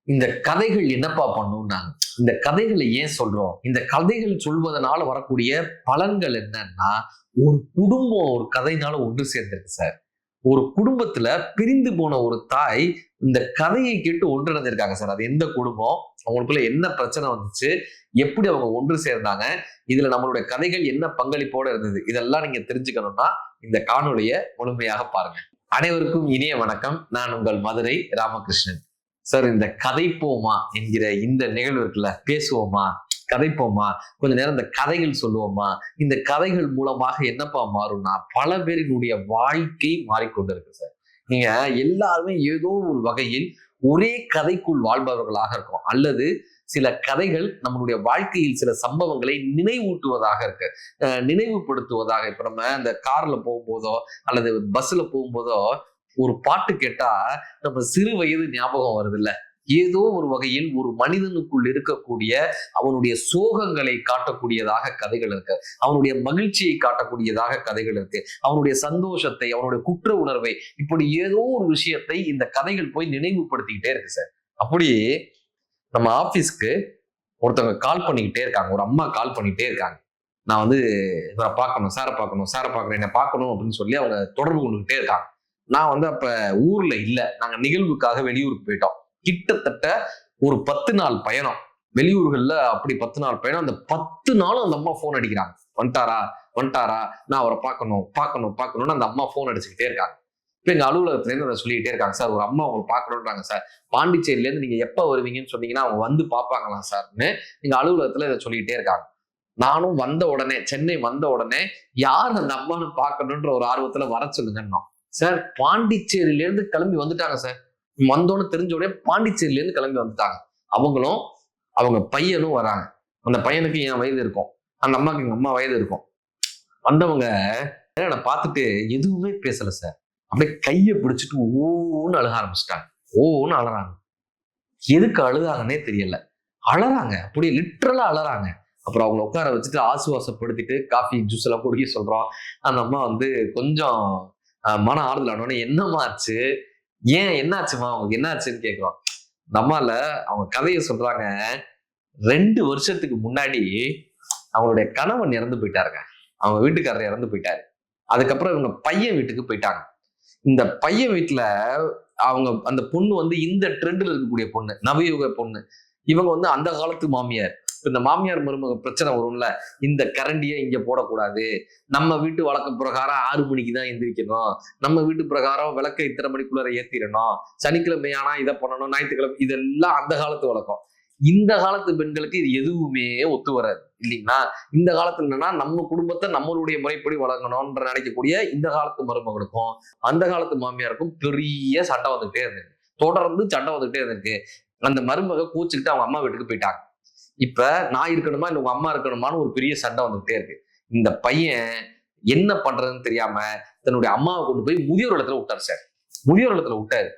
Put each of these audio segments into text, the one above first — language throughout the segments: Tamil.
இந்த கதைகள் என்னப்பா பண்ணும்னாங்க. இந்த கதைகளை ஏன் சொல்றோம்? இந்த கதைகள் சொல்வதனால வரக்கூடிய பலன்கள் என்னன்னா, ஒரு குடும்பம் ஒரு கதையினால ஒன்று சேர்ந்திருக்கு சார். ஒரு குடும்பத்துல பிரிந்து போன ஒரு தாய் இந்த கதையை கேட்டு ஒன்றிணைஞ்சிருக்காங்க சார். அது எந்த குடும்பம்? அவங்களுக்குள்ள என்ன பிரச்சனை வந்துச்சு? எப்படி அவங்க ஒன்று சேர்ந்தாங்க? இதுல நம்மளுடைய கதைகள் என்ன பங்களிப்போட இருந்தது? இதெல்லாம் நீங்க தெரிஞ்சுக்கணும்னா இந்த காணொளியை முழுமையாக பாருங்க. அனைவருக்கும் இனிய வணக்கம். நான் உங்கள் மதுரை ராமகிருஷ்ணன். சார், இந்த கதைப்போமா என்கிற இந்த நிகழ்வு இருக்குல்ல, பேசுவோமா, கதைப்போமா, கொஞ்ச நேரம் இந்த கதைகள் சொல்லுவோமா, இந்த கதைகள் மூலமாக என்னப்பா மாறும்னா பல பேரினுடைய வாழ்க்கை மாறிக்கொண்டிருக்கு சார். நீங்க எல்லாருமே ஏதோ ஒரு வகையில் ஒரே கதைக்குள் வாழ்பவர்களாக இருக்கும், அல்லது சில கதைகள் நம்மளுடைய வாழ்க்கையில் சில சம்பவங்களை நினைவூட்டுவதாக இருக்கு, நினைவுபடுத்துவதாக. இப்ப நம்ம இந்த கார்ல போகும்போதோ அல்லது பஸ்ல போகும்போதோ ஒரு பாட்டு கேட்டா நம்ம சிறு வயது ஞாபகம் வருது இல்ல. ஏதோ ஒரு வகையில் ஒரு மனிதனுக்குள் இருக்கக்கூடிய அவனுடைய சோகங்களை காட்டக்கூடியதாக கதைகள் இருக்கு, அவனுடைய மகிழ்ச்சியை காட்டக்கூடியதாக கதைகள் இருக்கு, அவனுடைய சந்தோஷத்தை, அவனுடைய குற்ற உணர்வை, இப்படி ஏதோ ஒரு விஷயத்தை இந்த கதைகள் போய் நினைவுபடுத்திக்கிட்டே இருக்கு சார். அப்படி நம்ம ஆபீஸ்க்கு ஒருத்தவங்க கால் பண்ணிக்கிட்டே இருக்காங்க, ஒரு அம்மா கால் பண்ணிக்கிட்டே இருக்காங்க. நான் வந்து இவரை பார்க்கணும், சாரை பார்க்கணும், சாரை பார்க்கணும், என்னை பார்க்கணும் அப்படின்னு சொல்லி அவங்க தொடர்பு கொண்டுகிட்டே இருக்காங்க. நான் வந்து அப்ப ஊர்ல இல்ல, நாங்க நிகழ்வுக்காக வெளியூருக்கு போயிட்டோம். கிட்டத்தட்ட ஒரு 10 நாள் பயணம் வெளியூர்கள்ல. அப்படி 10 நாள் பயணம். அந்த 10 நாளும் அந்த அம்மா போன் அடிக்கிறாங்க. வந்துட்டாரா வந்துட்டாரா, நான் அவரை பார்க்கணும் பார்க்கணும் பார்க்கணும்னு அந்த அம்மா போன் அடிச்சுக்கிட்டே இருக்காங்க. இப்ப எங்க அலுவலகத்துல இருந்து அதை சொல்லிக்கிட்டே இருக்காங்க. சார், ஒரு அம்மா அவங்க பார்க்கணுன்றாங்க சார், பாண்டிச்சேரியில இருந்து நீங்க எப்ப வருவீங்கன்னு சொன்னீங்கன்னா அவங்க வந்து பார்ப்பாங்களாம் சார்ன்னு எங்க அலுவலகத்துல இதை சொல்லிக்கிட்டே இருக்காங்க. நானும் வந்த உடனே, சென்னை வந்த உடனே, யார் அந்த அம்மானு பார்க்கணுன்ற ஒரு ஆர்வத்துல வர சொல்லுங்கன்னா, சார் பாண்டிச்சேரியில இருந்து கிளம்பி வந்துட்டாங்க சார். வந்தோன்னு தெரிஞ்ச உடனே பாண்டிச்சேரியில இருந்து கிளம்பி வந்துட்டாங்க. அவங்களும் அவங்க பையனும் வராங்க. அந்த பையனுக்கு என் வயது இருக்கும், அந்த அம்மாவுக்கு எங்க அம்மா வயது இருக்கும். வந்தவங்க என்னை பார்த்துட்டு எதுவுமே பேசல சார். அப்படியே கையை பிடிச்சிட்டு ஓன்னு அழுக ஆரம்பிச்சிட்டாங்க. ஓன்னு அழறாங்க. எதுக்கு அழுதாங்கன்னே தெரியல. அழறாங்க, அப்படியே லிட்டரலா அழறாங்க. அப்புறம் அவங்களை உட்கார வச்சுட்டு ஆசுவாசப்படுத்திட்டு காஃபி ஜூஸ் எல்லாம் குடிக்க சொல்றோம். அந்த அம்மா வந்து கொஞ்சம் மன ஆறுதல் ஆனோடனே, என்னம்மா ஆச்சு, ஏன் என்னாச்சுமா, அவங்களுக்கு என்ன ஆச்சுன்னு கேட்கிறோம். இந்த அம்மால அவங்க கதையை சொல்றாங்க. 2 வருஷத்துக்கு முன்னாடி அவங்களுடைய கணவன் இறந்து போயிட்டாருங்க. அவங்க வீட்டுக்காரர் இறந்து போயிட்டாரு. அதுக்கப்புறம் இவங்க பையன் வீட்டுக்கு போயிட்டாங்க. இந்த பையன் வீட்டுல அவங்க அந்த பொண்ணு வந்து இந்த ட்ரெண்ட்ல இருக்கக்கூடிய பொண்ணு, நவயுக பொண்ணு. இவங்க வந்து அந்த காலத்து மாமியார். இந்த மாமியார் மருமக பிரச்சனை வரும்ல, இந்த கரண்டியை இங்க போடக்கூடாது, நம்ம வீட்டு வழக்க பிரகாரம் 6 மணிக்கு தான் எந்திரிக்கணும், நம்ம வீட்டு பிரகாரம் விளக்க இத்தனை மணிக்குள்ளார ஏத்திடணும், சனிக்கிழமை ஆனா இதை பண்ணணும், ஞாயிற்றுக்கிழமை, இதெல்லாம் அந்த காலத்து வழக்கம். இந்த காலத்து பெண்களுக்கு இது எதுவுமே ஒத்து வராது இல்லைங்களா. இந்த காலத்துல என்னன்னா, நம்ம குடும்பத்தை நம்மளுடைய முறைப்படி வழங்கணும்ன்ற நினைக்கக்கூடிய இந்த காலத்து மருமகளுக்கும் அந்த காலத்து மாமியாருக்கும் பெரிய சண்டை வந்துகிட்டே இருந்திருக்கு. தொடர்ந்து சண்டை வந்துகிட்டே இருந்திருக்கு. அந்த மருமக கூச்சுக்கிட்டு அவங்க அம்மா வீட்டுக்கு போயிட்டாங்க. இப்ப நான் இருக்கணுமா இல்ல உங்க அம்மா இருக்கணுமான்னு ஒரு பெரிய சண்டை வந்துகிட்டே இருக்கு. இந்த பையன் என்ன பண்றதுன்னு தெரியாம தன்னுடைய அம்மாவை கொண்டு போய் முதியோர் இல்லத்துல விட்டாரு சார். முதியோர் இல்லத்துல விட்டாரு.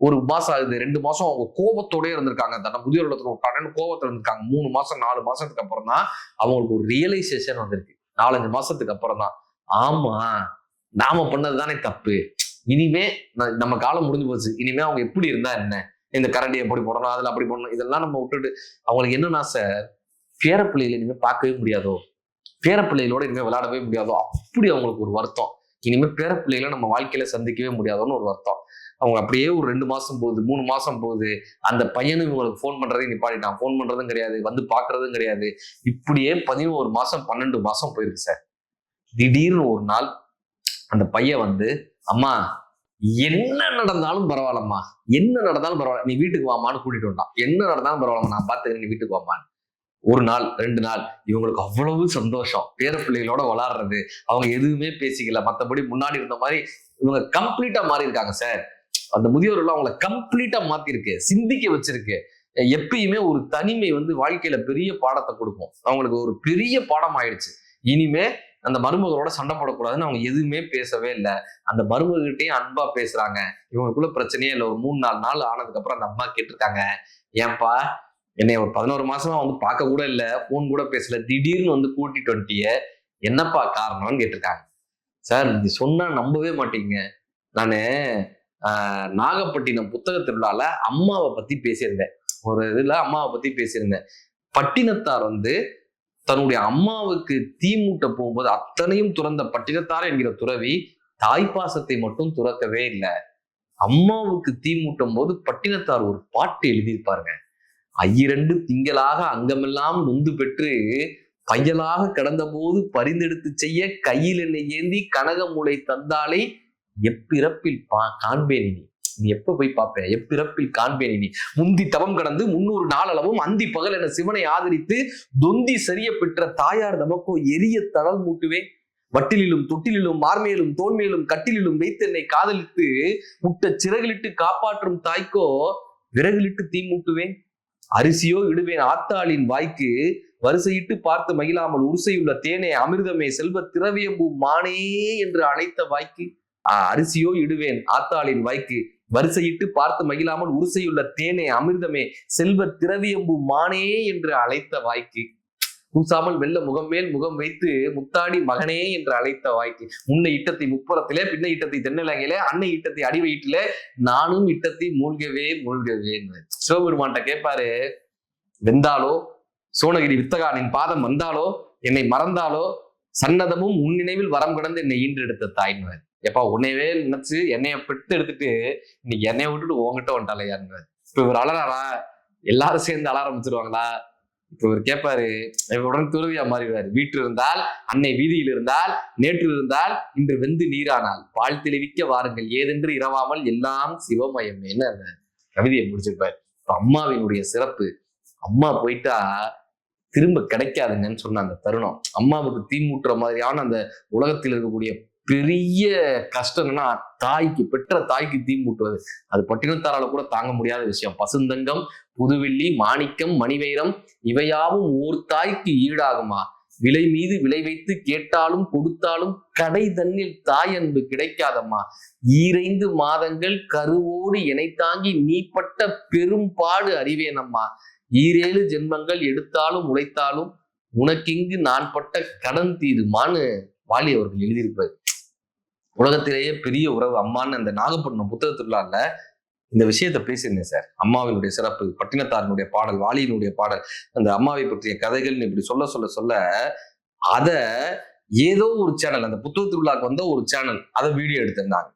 1 மாசம் ஆகுது, 2 மாசம் அவங்க கோபத்தோடய இருந்திருக்காங்க. தன்னை முதியோர் இல்லத்துல விட்டாங்கன்னு கோபத்துல இருந்திருக்காங்க. 3 மாசம் 4 மாசத்துக்கு அப்புறம் தான் அவங்களுக்கு ஒரு ரியலைசேஷன் வந்திருக்கு. 4-5 மாசத்துக்கு அப்புறம் தான், ஆமா நாம பண்ணதுதானே தப்பு, இனிமே நம்ம காலம் முடிஞ்சு போச்சு, இனிமே அவங்க எப்படி இருந்தா என்ன, இந்த கரண்டி எப்படி போடணும், அதுல அப்படி போடணும், இதெல்லாம் நம்ம விட்டுட்டு. அவங்களுக்கு என்னன்னா சார், பேர பிள்ளைகளை இனிமே பார்க்கவே முடியாதோ, பேர பிள்ளைகளோட இனிமே விளையாடவே முடியாதோ, அப்படி அவங்களுக்கு ஒரு வருத்தம். இனிமே பேர பிள்ளைகளை நம்ம வாழ்க்கையில சந்திக்கவே முடியாதோன்னு ஒரு வருத்தம். அவங்க அப்படியே ஒரு 2 மாசம் போகுது, 3 மாசம் போகுது. அந்த பையனும் இவங்களுக்கு போன் பண்றதையும் நிப்பாட்டிட்டான். போன் பண்றதும் கிடையாது, வந்து பாக்குறதும் கிடையாது. இப்படியே 11 மாசம் 12 மாசம் போயிருக்கு சார். திடீர்னு ஒரு நாள் அந்த பையன் வந்து, அம்மா என்ன நடந்தாலும் பரவாயில்லம்மா, என்ன நடந்தாலும் பரவாயில்ல, நீ வீட்டுக்கு வாமான்னு கூட்டிட்டு வந்தான். என்ன நடந்தாலும் பரவாயில்லம்மா, நான் பார்த்துக்கிறேன், நீ வீட்டுக்கு வாமான்னு. 1 நாள் 2 நாள் இவங்களுக்கு அவ்வளவு சந்தோஷம். பேர பிள்ளைகளோட விளாடுறது, அவங்க எதுவுமே பேசிக்கல. மற்றபடி முன்னாடி இருந்த மாதிரி இவங்க கம்ப்ளீட்டா மாறி இருக்காங்க சார். அந்த முதியோர்கள் அவங்களை கம்ப்ளீட்டா மாத்திருக்கு, சிந்திக்க வச்சிருக்கு. எப்பயுமே ஒரு தனிமை வந்து வாழ்க்கையில பெரிய பாடத்தை கொடுக்கும். அவங்களுக்கு ஒரு பெரிய பாடம் ஆயிடுச்சு. இனிமே அந்த மருமகளோட சண்டை போடக்கூடாதுன்னு அவங்க எதுவுமே பேசவே இல்லை. அந்த மருமகிட்டையும் அன்பா பேசுறாங்க. இவங்களுக்குள்ள பிரச்சனையே இல்லை. ஒரு 3-4 நாள் ஆனதுக்கு அப்புறம் அந்த அம்மா கேட்டிருக்காங்க, ஏன்பா என்னை ஒரு 11 மாசமா வந்து பார்க்க கூட இல்லை, போன் கூட பேசல, திடீர்னு வந்து கூட்டிட்டு வந்துட்டிய, என்னப்பா காரணம்னு கேட்டிருக்காங்க. சார், நீங்க சொன்னா நம்பவே மாட்டீங்க. நானு நாகப்பட்டினம் புத்தக திருவிழால அம்மாவை பத்தி பேசியிருந்தேன். ஒரு இதுல அம்மாவை பத்தி பேசியிருந்தேன். பட்டினத்தார் தன்னுடைய அம்மாவுக்கு தீ மூட்ட போகும்போது அத்தனையும் துறந்த பட்டினத்தார் என்கிற துறவி தாய்ப்பாசத்தை மட்டும் துறக்கவே இல்லை. அம்மாவுக்கு தீ மூட்டும் போது பட்டினத்தார் ஒரு பாட்டு எழுதியிருப்பாருங்க. ஐயிரண்டு திங்களாக அங்கமெல்லாம் நொந்து பெற்று பையலாக கடந்த போது பரிந்தெடுத்து செய்ய கையில் என்னை ஏந்தி கனகமுளை தந்தாலே எப்பிறப்பில் காண்பேன் நீ எப்ப போய் பார்ப்பேன், எப்பிறப்பில் காண்பேன் நீ முந்தி தவம் கடந்து 300 நாளளவும் அந்தி பகல் என சிவனை ஆதரித்து தொந்தி சரிய பெற்ற தாயார் நமக்கோ எரிய தடல் மூட்டுவேன். வட்டிலும் தொட்டிலும் மார்மேலும் தோன்மேலும் கட்டிலும் வைத்து என்னை காதலித்து முட்ட சிறகிலிட்டு காப்பாற்றும் தாய்க்கோ விறகிலிட்டு தீ மூட்டுவேன். அரிசியோ இடுவேன் ஆத்தாளின் வாய்க்கு வரிசையிட்டு பார்த்து மகிழாமல் உரிசையுள்ள தேனே அமிர்தமே செல்வ திரவியம்பூ மானே என்று அழைத்த வாய்க்கு. அரிசியோ இடுவேன் ஆத்தாளின் வாய்க்கு வரிசையிட்டு பார்த்து மகிழாமல் உரிசையுள்ள தேனே அமிர்தமே செல்வ திரவியம்பூ மானே என்று அழைத்த வாய்க்கு. கூசாமல் வெள்ள முகம் மேல் முகம் வைத்து முத்தாடி மகனே என்று அழைத்த வாய்க்கு. முன்னை இட்டத்தை முப்புறத்திலே பின்ன இட்டத்தை தென்னலகையிலே அன்னை இட்டத்தை அடி வயிற்றிலே நானும் இட்டத்தை மூழ்கவே சிவபெருமான்கிட்ட கேட்பாரு, வெந்தாலோ சோனகிரி வித்தகானின் பாதம் வந்தாலோ என்னை மறந்தாலோ சன்னதமும் உன் நினைவில் வரம் கிடந்து என்னை ஈன்று எடுத்த தாய்னுவார். எப்பா உன்னையவே நினைச்சு என்னைய பெற்று எடுத்துட்டு இன்னைக்கு என்னைய விட்டுட்டு உங்ககிட்ட வந்துட்டாலையான்னு. இப்ப இவர் அலறாரா, எல்லாரும் சேர்ந்து அலார ஆரம்பிச்சிருவாங்களா? இப்ப இவர் கேட்பாரு, உடனே துறவியா மாறிடுவாரு. வீட்டில் இருந்தால் அன்னை வீதியில் இருந்தால் நேற்று இருந்தால் இன்று வெந்து நீரானால் பால் தெளிவிக்க வாருங்கள் ஏதென்று இரவாமல் எல்லாம் சிவமயம் என்ன அந்த கவிதையை முடிச்சிருப்பாரு. இப்ப அம்மாவினுடைய சிறப்பு, அம்மா போயிட்டா திரும்ப கிடைக்காதுங்கன்னு சொன்ன அந்த தருணம், அம்மாவுக்கு தீ மூட்டுற மாதிரியான அந்த உலகத்தில் இருக்கக்கூடிய பெரிய கஷ்டம் என்னன்னா தாய்க்கு, பெற்ற தாய்க்கு தீ மூட்டுவது. அது பட்டினத்தாரால கூட தாங்க முடியாத விஷயம். பசுந்தங்கம் புதுவெள்ளி மாணிக்கம் மணிவைரம் இவையாவும் ஓர் தாய்க்கு ஈடாகுமா? விலை மீது விலை வைத்து கேட்டாலும் கொடுத்தாலும் கடை தன்னில் தாய் அன்பு கிடைக்காதம்மா. 2 மாதங்கள் கருவோடு இணை தாங்கி நீ பட்ட பெரும் பாடு அறிவேனம்மா. 7 ஜென்மங்கள் எடுத்தாலும் உழைத்தாலும் உனக்கிங்கு நான் பட்ட கடன் தீருமான்னு வாலி அவர்கள் எழுதியிருப்பார். உலகத்திலேயே பெரிய உறவு அம்மான்னு அந்த நாகப்பட்டினம் புத்தகத்துள்ளால இந்த விஷயத்த பேசியிருந்தேன் சார். அம்மாவினுடைய சிறப்பு, பட்டினத்தாரினுடைய பாடல், வாலியினுடைய பாடல், அந்த அம்மாவை பற்றிய கதைகள்னு இப்படி சொல்ல சொல்ல சொல்ல அத ஏதோ ஒரு சேனல், அந்த புத்தகத்துள்ளாக்கு வந்த ஒரு சேனல் அதை வீடியோ எடுத்திருந்தாங்க.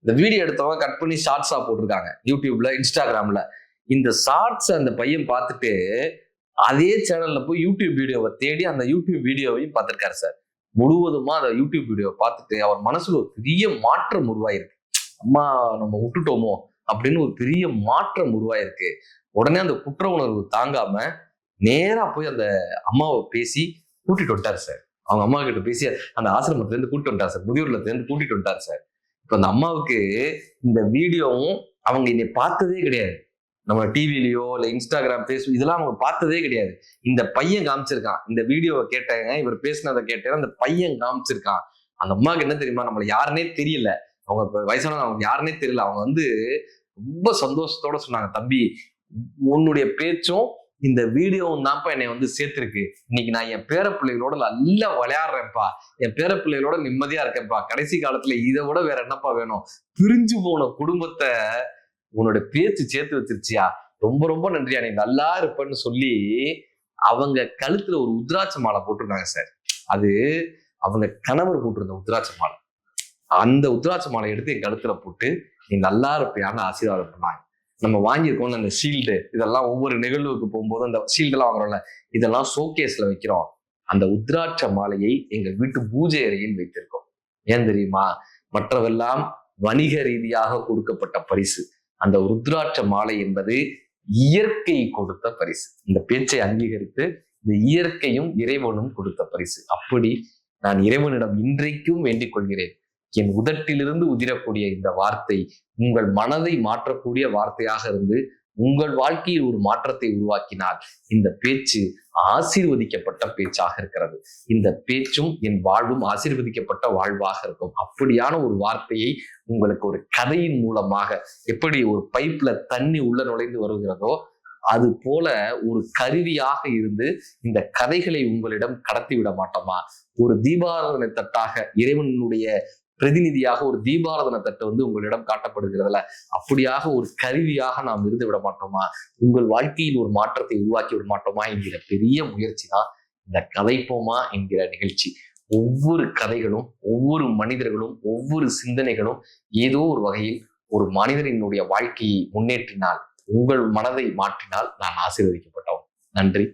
இந்த வீடியோ எடுத்தவங்க கட் பண்ணி ஷார்ட்ஸா போட்டிருக்காங்க யூடியூப்ல இன்ஸ்டாகிராம்ல. இந்த ஷார்ட்ஸ் அந்த பையன் பார்த்துட்டு அதே சேனல்ல போய் யூடியூப் வீடியோவை தேடி அந்த யூடியூப் வீடியோவையும் பார்த்திருக்காரு சார். முழுவதுமா அந்த யூடியூப் வீடியோவை பார்த்துட்டு அவர் மனசுல ஒரு பெரிய மாற்றம் உருவாயிருக்கு. அம்மா நம்ம விட்டுட்டோமோ அப்படின்னு ஒரு பெரிய மாற்றம் உருவாயிருக்கு. உடனே அந்த குற்ற உணர்வு தாங்காம நேரா போய் அந்த அம்மாவை பேசி கூட்டிட்டு வந்துட்டாரு சார். அவங்க அம்மா கிட்ட பேசி அந்த ஆசிரமத்துல இருந்து கூட்டிட்டு வந்துட்டார் சார், முதியோர்ல இருந்து கூட்டிட்டு வந்துட்டார் சார். இப்ப அந்த அம்மாவுக்கு இந்த வீடியோவும் அவங்க என்னை பார்த்ததே கிடையாது. நம்ம டிவிலையோ இல்லை இன்ஸ்டாகிராம் ஃபேஸ்புக் இதெல்லாம் அவங்க பார்த்ததே கிடையாது. இந்த பையன் காமிச்சிருக்கான். இந்த வீடியோவை கேட்டேங்க, இவர் பேசினதை கேட்டேன், அந்த பையன் காமிச்சிருக்கான். அந்த அம்மாவுக்கு என்ன தெரியுமா, நம்மள யாருன்னே தெரியல, அவங்க வயசானவங்க அவங்க யாருன்னே தெரியல. அவங்க ரொம்ப சந்தோஷத்தோட சொன்னாங்க, தம்பி உன்னுடைய பேச்சும் இந்த வீடியோவும் தான்ப்பா என்னை சேர்த்திருக்கு. இன்னைக்கு நான் என் பேர பிள்ளைகளோட நல்லா விளையாடுறேன்ப்பா, என் பேர பிள்ளைகளோட நிம்மதியா இருக்கேன்ப்பா. கடைசி காலத்துல இதை விட வேற என்னப்பா வேணும்? பிரிஞ்சு போன குடும்பத்தை உன்னோட பேச்சு சேர்த்து வச்சிருச்சியா, ரொம்ப ரொம்ப நன்றியா, நீ நல்லா இருப்பன்னு சொல்லி அவங்க கழுத்துல ஒரு உத்ராட்ச மாலை போட்டிருந்தாங்க சார். அது அவங்க கணவர் போட்டிருந்த உத்ராட்ச மாலை. அந்த உத்ராட்ச மாலை எடுத்து என் கழுத்துல போட்டு நீ நல்லா இருப்பியான்னு ஆசீர்வாதம் பண்ணாங்க. நம்ம வாங்கியிருக்கோம் அந்த ஷீல்டு, இதெல்லாம் ஒவ்வொரு நிகழ்வுக்கு போகும்போது அந்த ஷீல்டெல்லாம் வாங்குறோம்ல, இதெல்லாம் ஷோகேஸ்ல வைக்கிறோம். அந்த உத்ராட்ச மாலையை எங்க வீட்டு பூஜை அறையில் வைத்திருக்கோம். ஏன் தெரியுமா? மற்றவெல்லாம் வணிக ரீதியாக கொடுக்கப்பட்ட பரிசு. அந்த ருத்ராட்ச மாலை என்பது இயற்கை கொடுத்த பரிசு. இந்த பேச்சை அங்கீகரித்து இந்த இயற்கையும் இறைவனும் கொடுத்த பரிசு. அப்படி நான் இறைவனிடம் இன்றைக்கும் வேண்டிக் கொள்கிறேன், என் உதட்டிலிருந்து உதிரக்கூடிய இந்த வார்த்தை உங்கள் மனதை மாற்றக்கூடிய வார்த்தையாக இருந்து உங்கள் வாழ்க்கையில் ஒரு மாற்றத்தை உருவாக்கினால் இந்த பேச்சு ஆசீர்வதிக்கப்பட்ட பேச்சாக இருக்கிறது. இந்த பேச்சும் என் வாழ்வும் ஆசீர்வதிக்கப்பட்ட வாழ்வாக இருக்கும். அப்படியான ஒரு வார்த்தையை உங்களுக்கு ஒரு கதையின் மூலமாக, எப்படி ஒரு பைப்ல தண்ணி உள்ள நுழைந்து வருகிறதோ அது போல ஒரு கருவியாக இருந்து இந்த கதைகளை உங்களிடம் கடத்தி விட மாட்டோமா? ஒரு தீபாராதனை தட்டாக இறைவனுடைய பிரதிநிதியாக ஒரு தீபாராதன தட்டு உங்களிடம் காட்டப்படுகிறதுல அப்படியாக ஒரு கருவியாக நாம் இருந்து விட மாட்டோமா? உங்கள் வாழ்க்கையில் ஒரு மாற்றத்தை உருவாக்கி விட மாட்டோமா என்கிற பெரிய முயற்சி தான் இந்த கதைப்போமா என்கிற நிகழ்ச்சி. ஒவ்வொரு கதைகளும், ஒவ்வொரு மனிதர்களும், ஒவ்வொரு சிந்தனைகளும் ஏதோ ஒரு வகையில் ஒரு மனிதனினுடைய வாழ்க்கையை முன்னேற்றினால், உங்கள் மனதை மாற்றினால் நான் ஆசீர்வதிக்கப்பட்டவன். நன்றி.